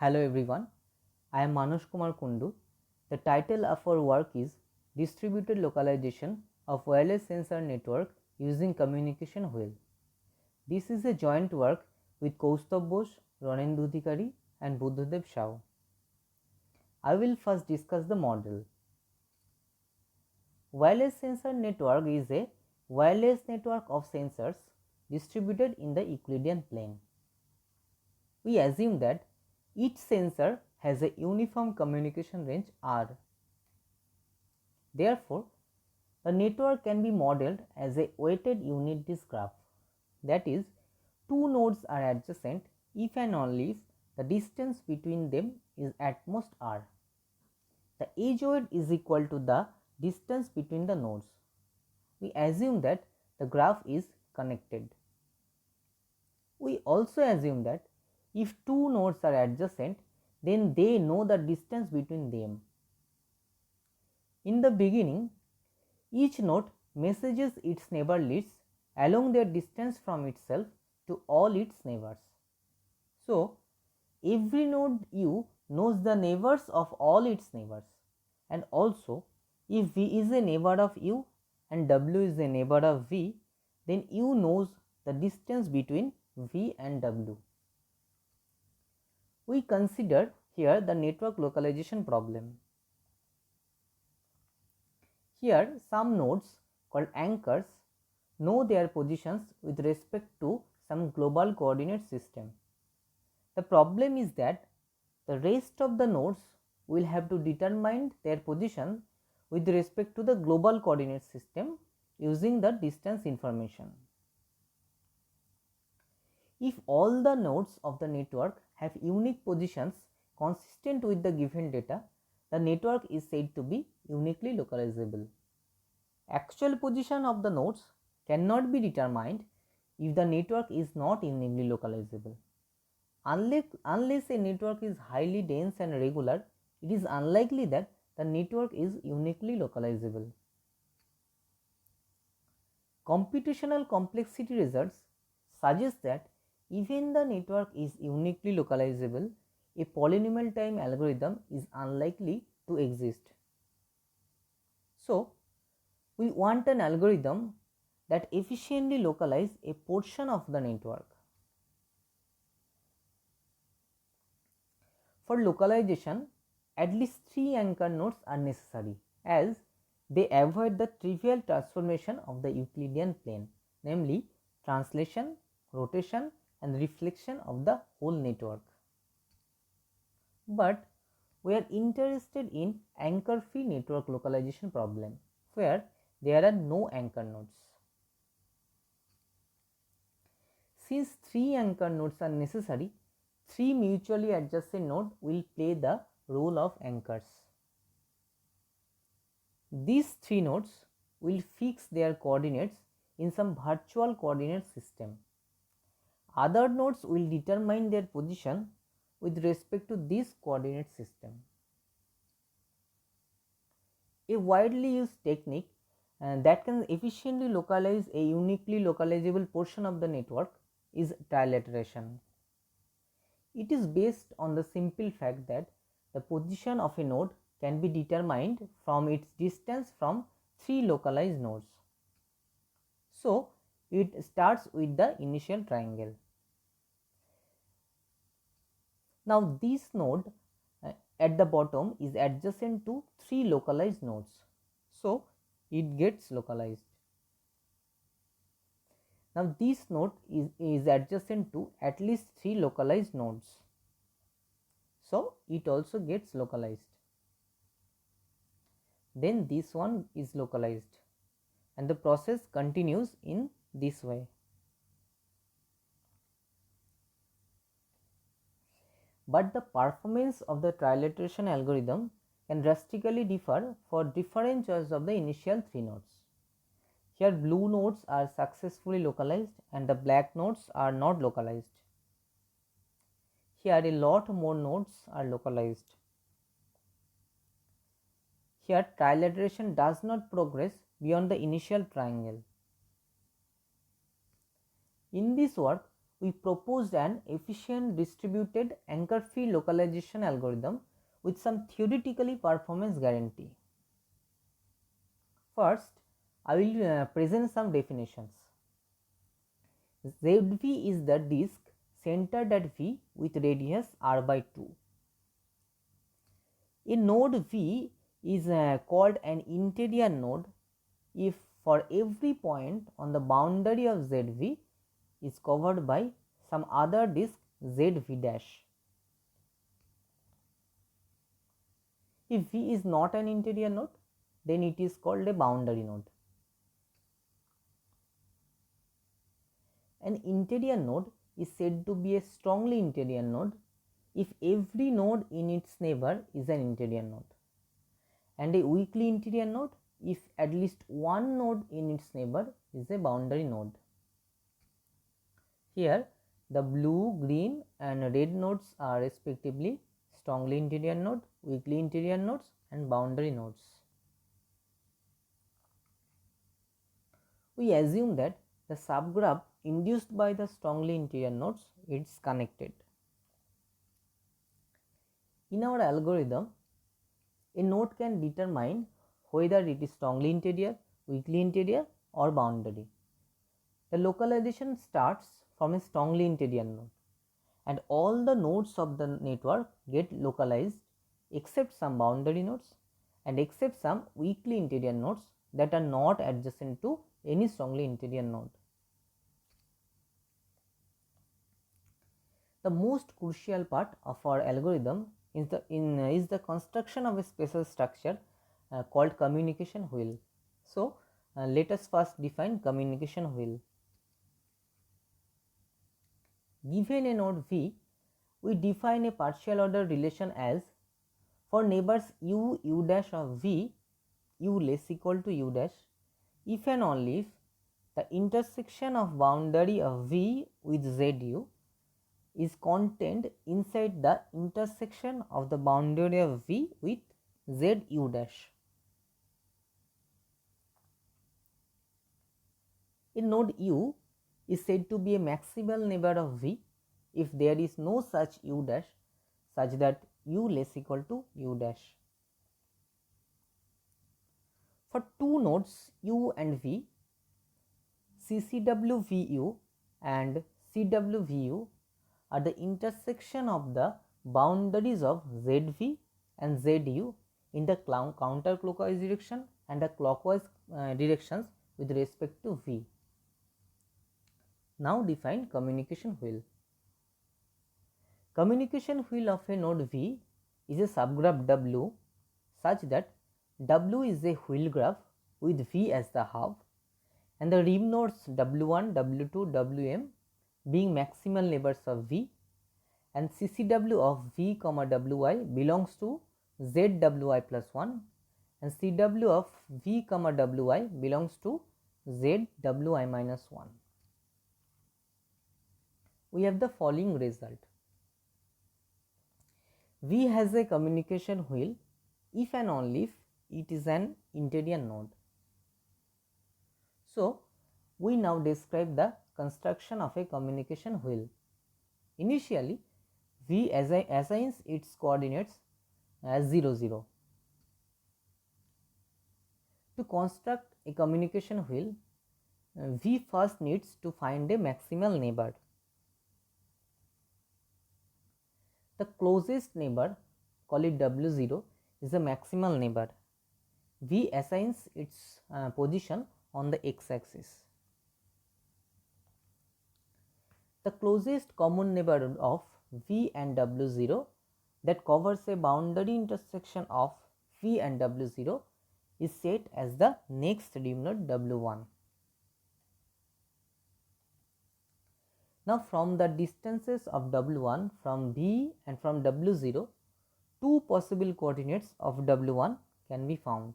Hello everyone, I am Manush Kumar Kundu. The title of our work is Distributed Localization of Wireless Sensor Network Using Communication Wheel. This is a joint work with Kaustav Bose, Ronendu Adhikari and Buddhadev Shao. I will first discuss the model. Wireless sensor network is a wireless network of sensors distributed in the Euclidean plane. We assume that each sensor has a uniform communication range R. Therefore, the network can be modeled as a weighted unit disk graph. That is, two nodes are adjacent if and only if the distance between them is at most r. The edge weight is equal to the distance between the nodes. We assume that the graph is connected. We also assume that if two nodes are adjacent, then they know the distance between them. In the beginning, each node messages its neighborlets along their distance from itself to all its neighbors. So, every node U knows the neighbors of all its neighbors, and also if V is a neighbor of U and W is a neighbor of V, then U knows the distance between V and W. We consider here the network localization problem. Here some nodes called anchors know their positions with respect to some global coordinate system. The problem is that the rest of the nodes will have to determine their position with respect to the global coordinate system using the distance information. If all the nodes of the network have unique positions consistent with the given data, the network is said to be uniquely localizable. Actual position of the nodes cannot be determined if the network is not uniquely localizable. Unless a network is highly dense and regular, it is unlikely that the network is uniquely localizable. Computational complexity results suggest that even the network is uniquely localizable, a polynomial time algorithm is unlikely to exist. So, we want an algorithm that efficiently localizes a portion of the network. For localization, at least 3 anchor nodes are necessary, as they avoid the trivial transformation of the Euclidean plane, namely translation, rotation and reflection of the whole network. But we are interested in anchor-free network localization problem, where there are no anchor nodes. Since 3 anchor nodes are necessary, 3 mutually adjacent nodes will play the role of anchors. These 3 nodes will fix their coordinates in some virtual coordinate system. Other nodes will determine their position with respect to this coordinate system. A widely used technique that can efficiently localize a uniquely localizable portion of the network is trilateration. It is based on the simple fact that the position of a node can be determined from its distance from 3 localized nodes. So, it starts with the initial triangle. Now, this node at the bottom is adjacent to 3 localized nodes. So, it gets localized. Now, this node is adjacent to at least 3 localized nodes. So, it also gets localized. Then this one is localized and the process continues in this way. But the performance of the trilateration algorithm can drastically differ for different choices of the initial 3 nodes. Here blue nodes are successfully localized and the black nodes are not localized. Here a lot more nodes are localized. Here trilateration does not progress beyond the initial triangle. In this work, we proposed an efficient distributed anchor-free localization algorithm with some theoretically performance guarantee. First, I will present some definitions. ZV is the disk centered at V with radius r by 2. A node V is called an interior node if for every point on the boundary of ZV is covered by some other disk ZV dash. If V is not an interior node, then it is called a boundary node. An interior node is said to be a strongly interior node if every node in its neighbor is an interior node, and a weakly interior node if at least one node in its neighbor is a boundary node. Here the blue, green and red nodes are respectively strongly interior node, weakly interior nodes and boundary nodes. We assume that the subgraph induced by the strongly interior nodes is connected. In our algorithm, a node can determine whether it is strongly interior, weakly interior or boundary. The localization starts from a strongly interior node, and all the nodes of the network get localized except some boundary nodes and except some weakly interior nodes that are not adjacent to any strongly interior node. The most crucial part of our algorithm is the construction of a special structure called communication wheel. So, let us first define communication wheel. Given a node V, we define a partial order relation as for neighbors u, u dash of V, u less equal to u dash, if and only if the intersection of boundary of V with ZU is contained inside the intersection of the boundary of V with ZU dash. A node U is said to be a maximal neighbor of V if there is no such U dash such that U less equal to U dash. For two nodes U and V, CCWVU and CWVU are the intersection of the boundaries of ZV and ZU in the counterclockwise direction and the clockwise directions with respect to V. Now define communication wheel. Communication wheel of a node V is a subgraph W such that W is a wheel graph with V as the hub and the rim nodes W1, W2, Wm being maximal neighbors of V, and CCW of V, Wi belongs to ZWi plus 1 and CW of V, Wi belongs to ZWi minus 1. We have the following result. V has a communication wheel if and only if it is an interior node. So, we now describe the construction of a communication wheel. Initially, V assigns its coordinates as 0, 0. To construct a communication wheel, V first needs to find a maximal neighbor. The closest neighbor, call it W0, is a maximal neighbor. V assigns its position on the x-axis. The closest common neighbor of V and W0 that covers a boundary intersection of V and W0 is set as the next rim node W1. Now, from the distances of W1 from V and from W0, two possible coordinates of W1 can be found.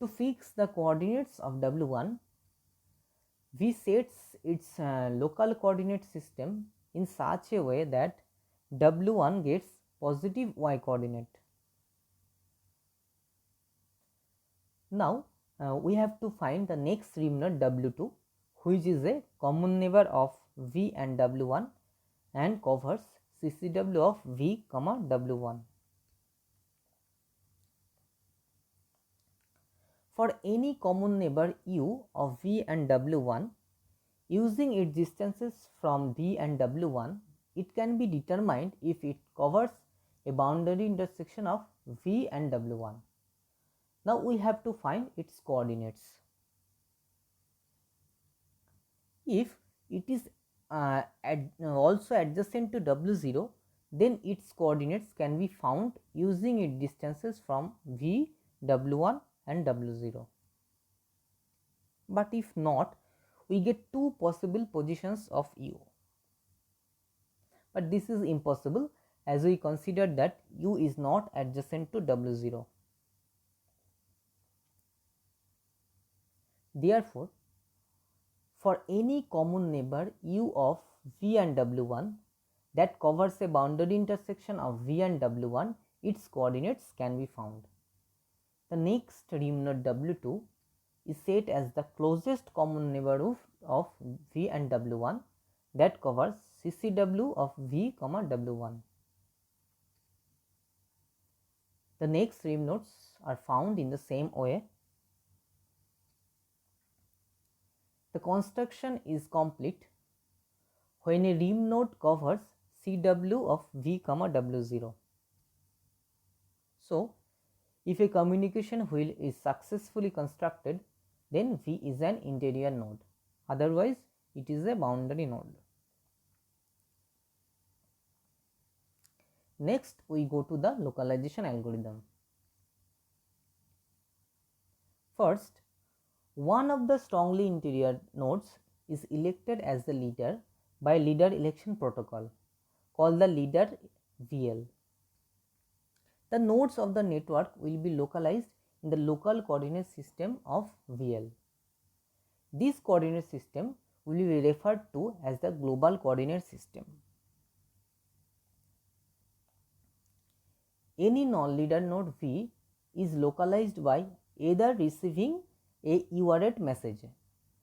To fix the coordinates of W1, V sets its local coordinate system in such a way that W1 gets positive y coordinate. Now, we have to find the next rim node W2, which is a common neighbor of V and W1 and covers CCW of V, W1. For any common neighbor U of V and W1, using its distances from V and W1, it can be determined if it covers a boundary intersection of V and W1. Now we have to find its coordinates. If it is also adjacent to W0, then its coordinates can be found using its distances from V, W1 and W0. But if not, we get two possible positions of U. But this is impossible as we consider that U is not adjacent to W0. Therefore, for any common neighbor U of V and W1 that covers a boundary intersection of V and W1, its coordinates can be found. The next rim node W2 is set as the closest common neighbor of V and W1 that covers CCW of V, W1. The next rim nodes are found in the same way. The construction is complete when a rim node covers CW of V, W0. So, if a communication wheel is successfully constructed, then V is an interior node, otherwise it is a boundary node. Next, we go to the localization algorithm. First, one of the strongly interior nodes is elected as the leader by leader election protocol called the leader VL. The nodes of the network will be localized in the local coordinate system of VL. This coordinate system will be referred to as the global coordinate system. Any non-leader node V is localized by either receiving a UART message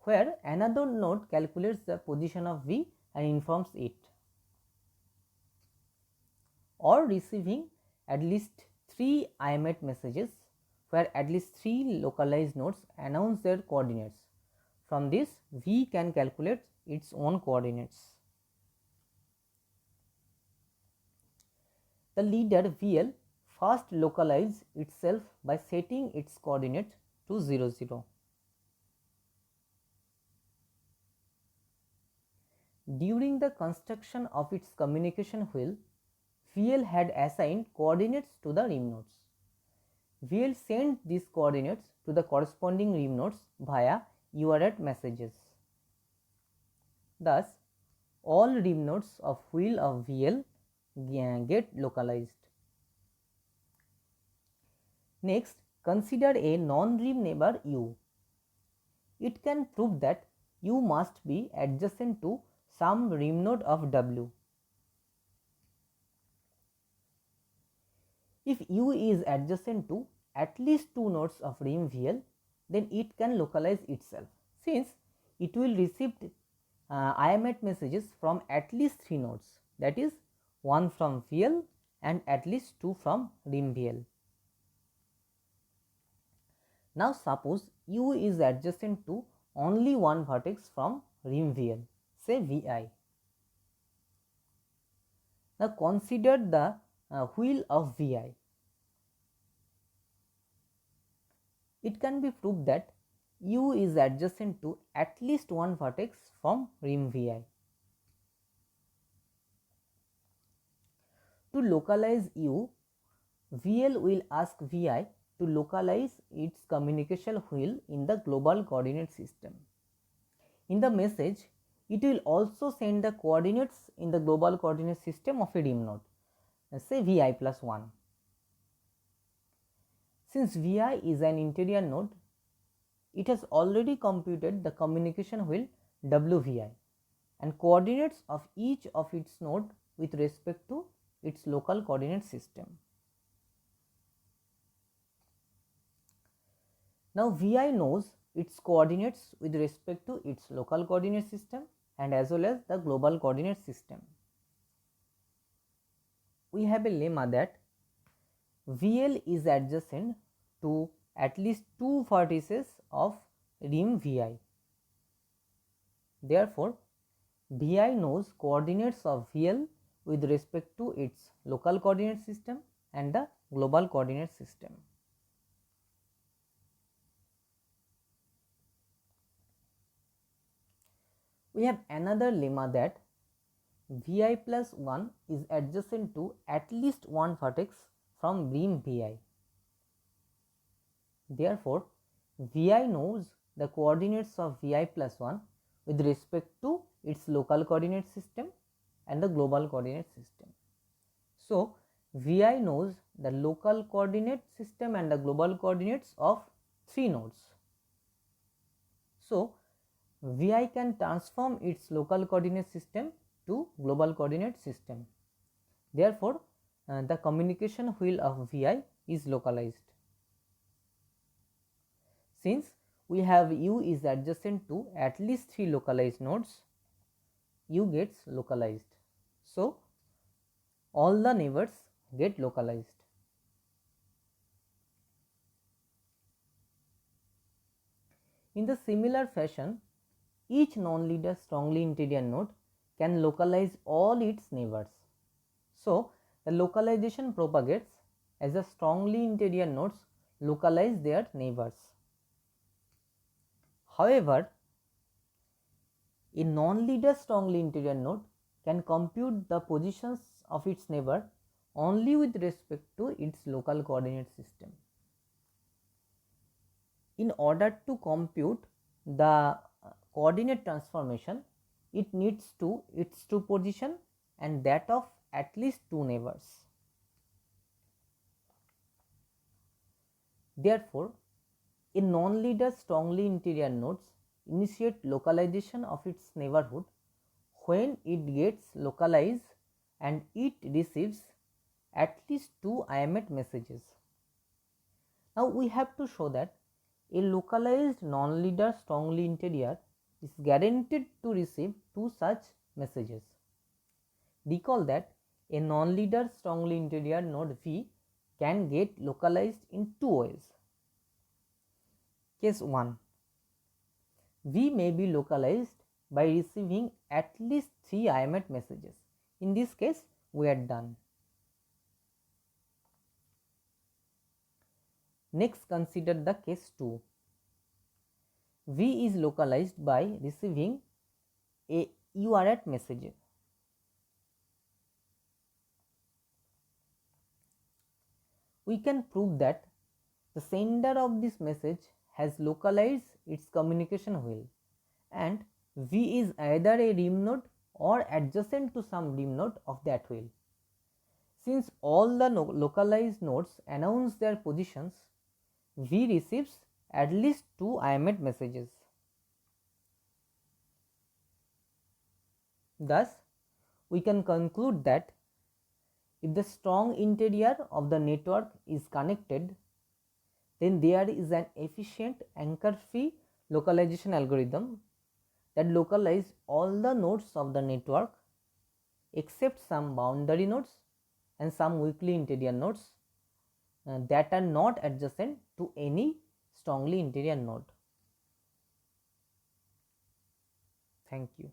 where another node calculates the position of V and informs it, or receiving at least 3 IMAT messages where at least 3 localized nodes announce their coordinates. From this, V can calculate its own coordinates. The leader VL first localizes itself by setting its coordinate to 0, 0. During the construction of its communication wheel, VL had assigned coordinates to the rim nodes. VL sent these coordinates to the corresponding rim nodes via UART messages. Thus, all rim nodes of wheel of VL get localized. Next, consider a non-rim neighbor U. It can prove that U must be adjacent to some rim node of W. If U is adjacent to at least 2 nodes of rim VL, then it can localize itself, since it will receive IMAT messages from at least 3 nodes, that is 1 from VL and at least 2 from rim VL. Now suppose U is adjacent to only one vertex from rim VL, say Vi. Now consider the wheel of Vi. It can be proved that U is adjacent to at least one vertex from rim Vi. To localize U, VL will ask Vi to localize its communication wheel in the global coordinate system. In the message, it will also send the coordinates in the global coordinate system of a rim node, say Vi plus 1. Since Vi is an interior node, it has already computed the communication wheel WVI and coordinates of each of its node with respect to its local coordinate system. Now Vi knows its coordinates with respect to its local coordinate system and as well as the global coordinate system. We have a lemma that VL is adjacent to at least two vertices of rim Vi. Therefore, Vi knows coordinates of VL with respect to its local coordinate system and the global coordinate system. We have another lemma that Vi plus 1 is adjacent to at least one vertex from rim Vi. Therefore, Vi knows the coordinates of Vi plus 1 with respect to its local coordinate system and the global coordinate system. So, Vi knows the local coordinate system and the global coordinates of 3 nodes. So, Vi can transform its local coordinate system to global coordinate system. Therefore, the communication wheel of Vi is localized. Since we have U is adjacent to at least 3 localized nodes, U gets localized. So, all the neighbors get localized. In the similar fashion, each non-leader strongly interior node can localize all its neighbors. So, the localization propagates as the strongly interior nodes localize their neighbors. However, a non-leader strongly interior node can compute the positions of its neighbor only with respect to its local coordinate system. In order to compute the coordinate transformation, it needs to its true position and that of at least two neighbors. Therefore, a non-leader strongly interior nodes initiate localization of its neighborhood when it gets localized and it receives at least two IMET messages. Now, we have to show that a localized non-leader strongly interior is guaranteed to receive two such messages. Recall that a non-leader strongly interior node V can get localized in two ways. Case 1. V may be localized by receiving at least 3 IMET messages. In this case, we are done. Next, consider the case 2. V is localized by receiving a UART message. We can prove that the sender of this message has localized its communication wheel and V is either a rim node or adjacent to some rim node of that wheel. Since all the localized nodes announce their positions, V receives at least two IMET messages. Thus, we can conclude that if the strong interior of the network is connected, then there is an efficient anchor-free localization algorithm that localizes all the nodes of the network except some boundary nodes and some weakly interior nodes that are not adjacent to any strongly interior node. Thank you.